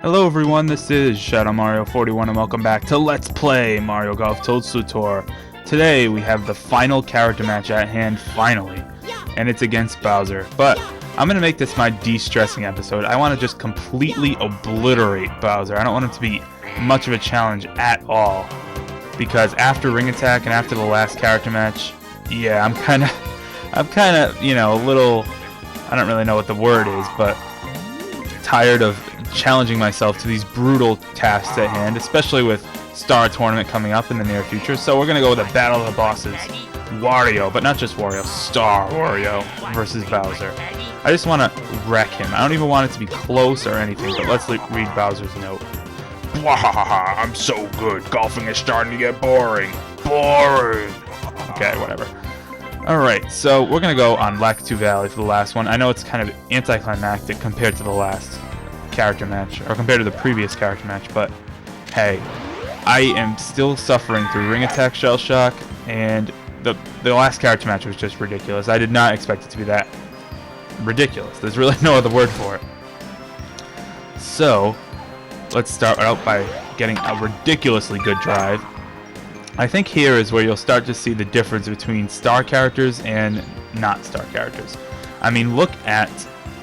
Hello everyone, this is ShadowMario41 and welcome back to Let's Play Mario Golf Toadstool Tour. Today we have the final character match at hand, finally, and it's against Bowser. But I'm going to make this my de-stressing episode. I want to just completely obliterate Bowser. I don't want him to be much of a challenge at all. Because after Ring Attack and after the last character match, yeah, I'm kind of, you know, a little, I don't really know what the word is, but tired of challenging myself to these brutal tasks at hand, especially with Star Tournament coming up in the near future. So we're going to go with a battle of the bosses. Wario, but not just Wario, Star Wario versus Bowser. I just want to wreck him. I don't even want it to be close or anything, but let's read Bowser's note. Wahahaha, I'm so good. Golfing is starting to get boring. Boring. Okay, whatever. Alright, so we're going to go on Lakitu Valley for the last one. I know it's kind of anticlimactic compared to the last character match, or compared to the previous character match, but hey, I am still suffering through Ring Attack Shell Shock, and the last character match was just ridiculous. I did not expect it to be that ridiculous. There's really no other word for it. So, let's start out by getting a ridiculously good drive. I think here is where you'll start to see the difference between star characters and not star characters. I mean, look at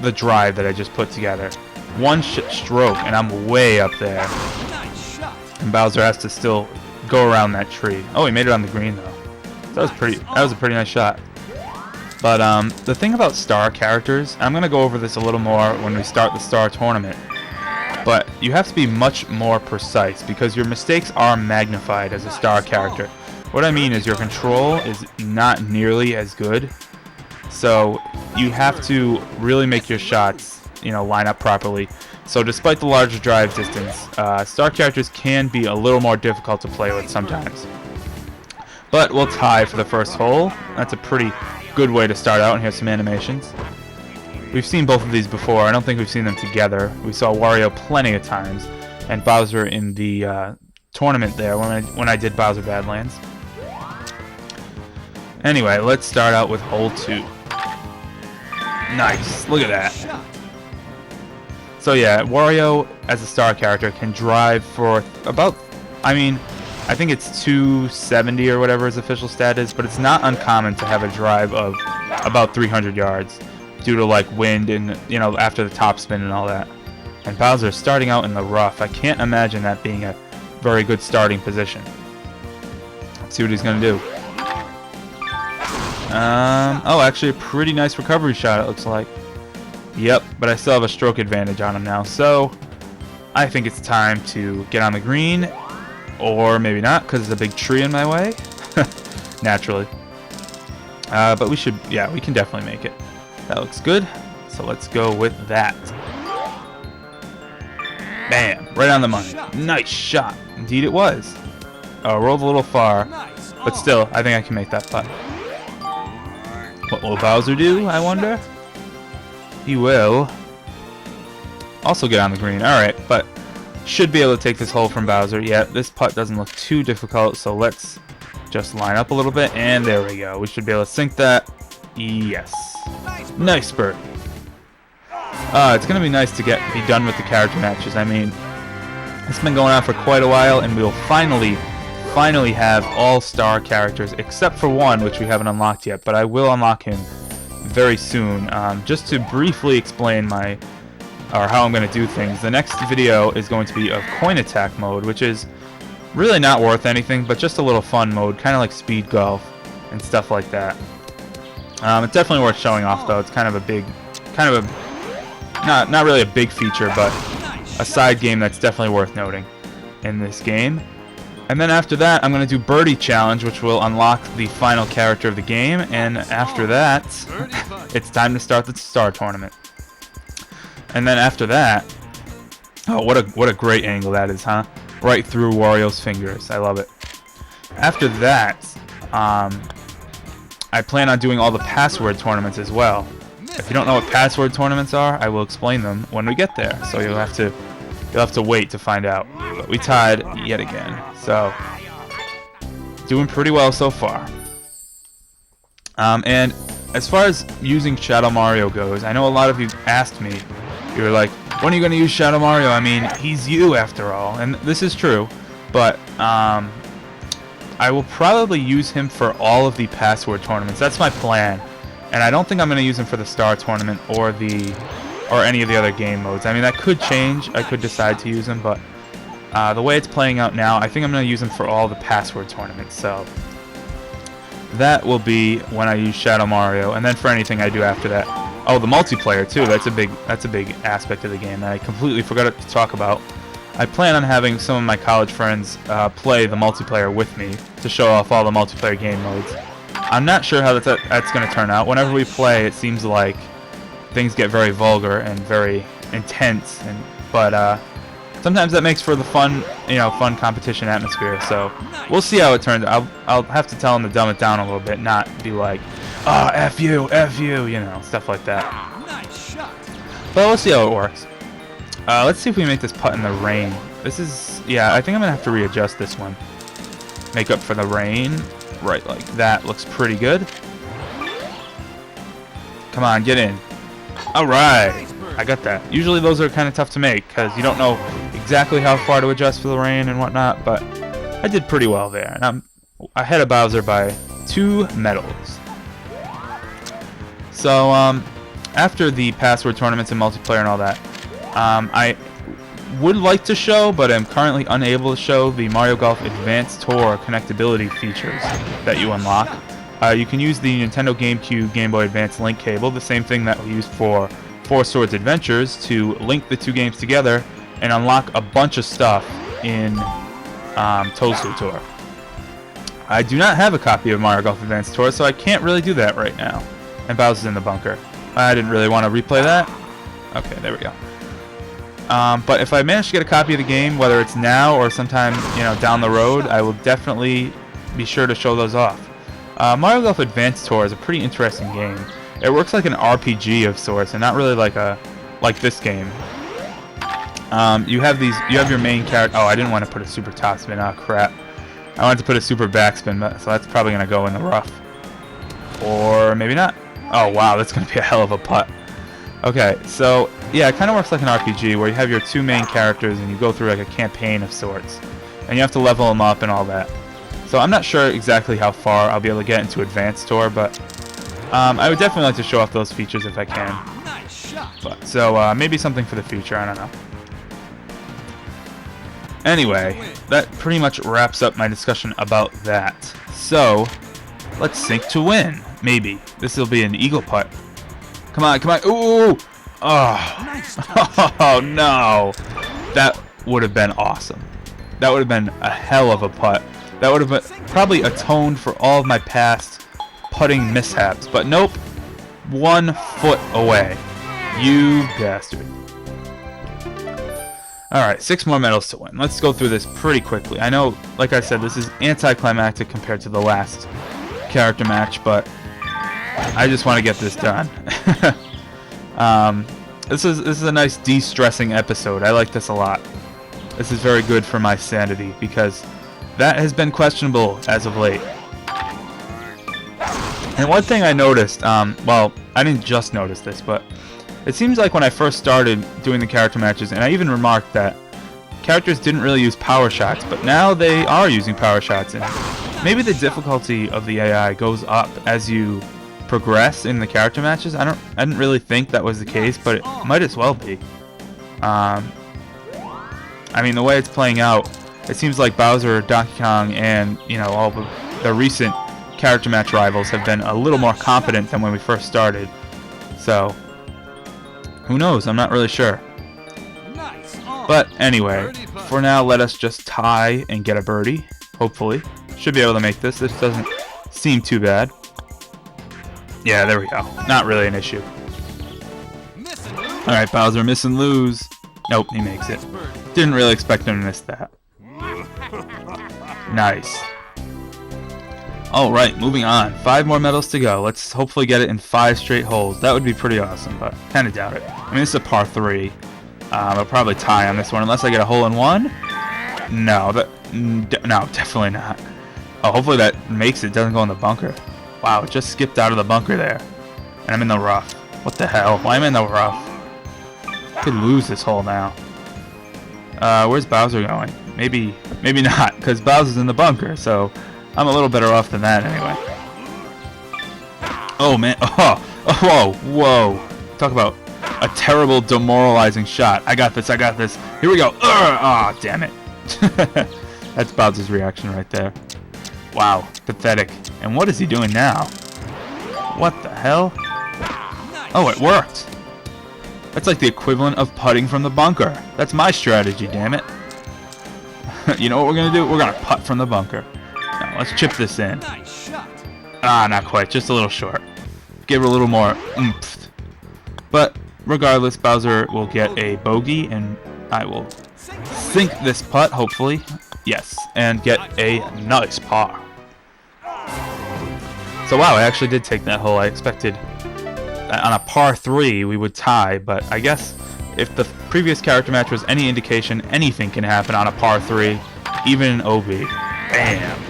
the drive that I just put together. One stroke and I'm way up there. And Bowser has to still go around that tree. Oh, he made it on the green though. That was a pretty nice shot. But the thing about star characters, I'm gonna go over this a little more when we start the Star Tournament. But you have to be much more precise because your mistakes are magnified as a star character. What I mean is your control is not nearly as good. So you have to really make your shots, you know, line up properly. So despite the larger drive distance, star characters can be a little more difficult to play with sometimes. But we'll tie for the first hole. That's a pretty good way to start out, and here's some animations. We've seen both of these before. I don't think we've seen them together. We saw Wario plenty of times, and Bowser in the tournament there when I did Bowser Badlands. Anyway, let's start out with hole 2. Nice, look at that. So yeah, Wario as a star character can drive for about, I mean, I think it's 270 or whatever his official stat is, but it's not uncommon to have a drive of about 300 yards due to like wind and, you know, after the top spin and all that. And Bowser's starting out in the rough. I can't imagine that being a very good starting position. Let's see what he's gonna do. Oh, actually a pretty nice recovery shot, it looks like. Yep, but I still have a stroke advantage on him now, so I think it's time to get on the green, or maybe not, because there's a big tree in my way. Naturally. But we should, yeah, we can definitely make it. That looks good, so let's go with that. Bam, right on the money. Nice shot. Indeed it was. Oh, rolled a little far, but still, I think I can make that putt. What will Bowser do, I wonder? He will also get on the green. Alright, but should be able to take this hole from Bowser. Yeah, this putt doesn't look too difficult, so let's just line up a little bit, and there we go. We should be able to sink that. Yes. Nice bird. It's going to be nice to be done with the character matches. I mean, it's been going on for quite a while, and we'll finally have all star characters except for one, which we haven't unlocked yet, but I will unlock him very soon. Just to briefly explain how I'm going to do things, the next video is going to be of coin attack mode, which is really not worth anything, but just a little fun mode, kind of like speed golf and stuff like that. It's definitely worth showing off, though. It's kind of a big, not really a big feature, but a side game that's definitely worth noting in this game. And then after that, I'm going to do Birdie Challenge, which will unlock the final character of the game. And after that, it's time to start the Star Tournament. And then after that, oh, what a great angle that is, huh? Right through Wario's fingers. I love it. After that, I plan on doing all the password tournaments as well. If you don't know what password tournaments are, I will explain them when we get there. So you'll have to wait to find out. But we tied yet again. So doing pretty well so far. And as far as using Shadow Mario goes, I know a lot of you asked me, You're like, when are you going to use Shadow Mario? I mean, he's you after all. And this is true, but I will probably use him for all of the password tournaments. That's my plan. And I don't think I'm going to use him for the Star Tournament or any of the other game modes. I mean, that could change. I could decide to use him, but the way it's playing out now, I think I'm going to use him for all the password tournaments. So that will be when I use Shadow Mario, and then for anything I do after that. Oh, the multiplayer too. That's a big aspect of the game that I completely forgot to talk about. I plan on having some of my college friends play the multiplayer with me to show off all the multiplayer game modes. I'm not sure how that's going to turn out. Whenever we play, it seems like things get very vulgar and very intense, but sometimes that makes for the fun competition atmosphere. So we'll see how it turns out. I'll have to tell them to dumb it down a little bit, not be like, "Ah, F you," stuff like that. But we'll see how it works. Let's see if we make this putt in the rain. I think I'm gonna have to readjust this one. Make up for the rain, right like that. Looks pretty good. Come on, get in. All right, I got that. Usually those are kind of tough to make because you don't know exactly how far to adjust for the rain and whatnot, but I did pretty well there, and I'm ahead of Bowser by 2 medals. So after the password tournaments and multiplayer and all that, I would like to show, but I'm currently unable to show, the Mario Golf Advanced Tour connectability features that you unlock. You can use the Nintendo GameCube Game Boy Advance link cable, the same thing that we used for Four Swords Adventures, to link the 2 games together and unlock a bunch of stuff in Toadstool Tour. I do not have a copy of Mario Golf Advance Tour, so I can't really do that right now. And Bowser's in the bunker. I didn't really want to replay that. Okay, there we go. But if I manage to get a copy of the game, whether it's now or sometime down the road, I will definitely be sure to show those off. Mario Golf Advance Tour is a pretty interesting game. It works like an RPG of sorts, and not really like this game. You have your main character. Oh, I didn't want to put a super topspin. Oh crap! I wanted to put a super backspin, so that's probably gonna go in the rough, or maybe not. Oh wow, that's gonna be a hell of a putt. Okay, so yeah, it kind of works like an RPG where you have your 2 main characters and you go through like a campaign of sorts, and you have to level them up and all that. So I'm not sure exactly how far I'll be able to get into Advanced Tour, but I would definitely like to show off those features if I can. But so maybe something for the future, I don't know. Anyway, that pretty much wraps up my discussion about that. So let's sink to win. Maybe this will be an eagle putt. Come on, come on! Ooh! Oh, oh no! That would have been awesome. That would have been a hell of a putt. That would have probably atoned for all of my past putting mishaps. But nope, 1 foot away. You bastard. Alright, 6 more medals to win. Let's go through this pretty quickly. I know, like I said, this is anticlimactic compared to the last character match, but I just want to get this done. This is a nice de-stressing episode. I like this a lot. This is very good for my sanity because that has been questionable as of late. And one thing I noticed, well, I didn't just notice this, but it seems like when I first started doing the character matches, and I even remarked that characters didn't really use power shots, but now they are using power shots, and maybe the difficulty of the AI goes up as you progress in the character matches. I didn't really think that was the case, but it might as well be. I mean, the way it's playing out, it seems like Bowser, Donkey Kong, and all the recent character match rivals have been a little more competent than when we first started. So who knows? I'm not really sure. But anyway, for now, let us just tie and get a birdie. Hopefully, should be able to make this. This doesn't seem too bad. Yeah, there we go. Not really an issue. Alright, Bowser, miss and lose. Nope, he makes it. Didn't really expect him to miss that. Nice. Alright, moving on. 5 more medals to go. Let's hopefully get it in 5 straight holes. That would be pretty awesome, but kind of doubt it. I mean, this is a par 3. I'll probably tie on this one unless I get a hole-in-one. No, no, definitely not. Oh, hopefully that makes it. Doesn't go in the bunker. Wow, it just skipped out of the bunker there. And I'm in the rough. What the hell? Why am I in the rough? Could lose this hole now. Where's Bowser going? Maybe not, because Bowser's in the bunker, so I'm a little better off than that anyway. Oh man, whoa. Talk about a terrible demoralizing shot. I got this. Here we go. Ah, damn it. That's Bowser's reaction right there. Wow, pathetic. And what is he doing now? What the hell? Oh, it worked. That's like the equivalent of putting from the bunker. That's my strategy, damn it. You know what we're gonna do? We're gonna putt from the bunker. Now, let's chip this in. Ah, not quite. Just a little short. Give her a little more oomph. But regardless, Bowser will get a bogey, and I will sink this putt, hopefully. Yes, and get a nice par. So wow, I actually did take that hole. I expected on a par 3 we would tie, but I guess if the previous character match was any indication, anything can happen on a par 3, even in OB. Bam!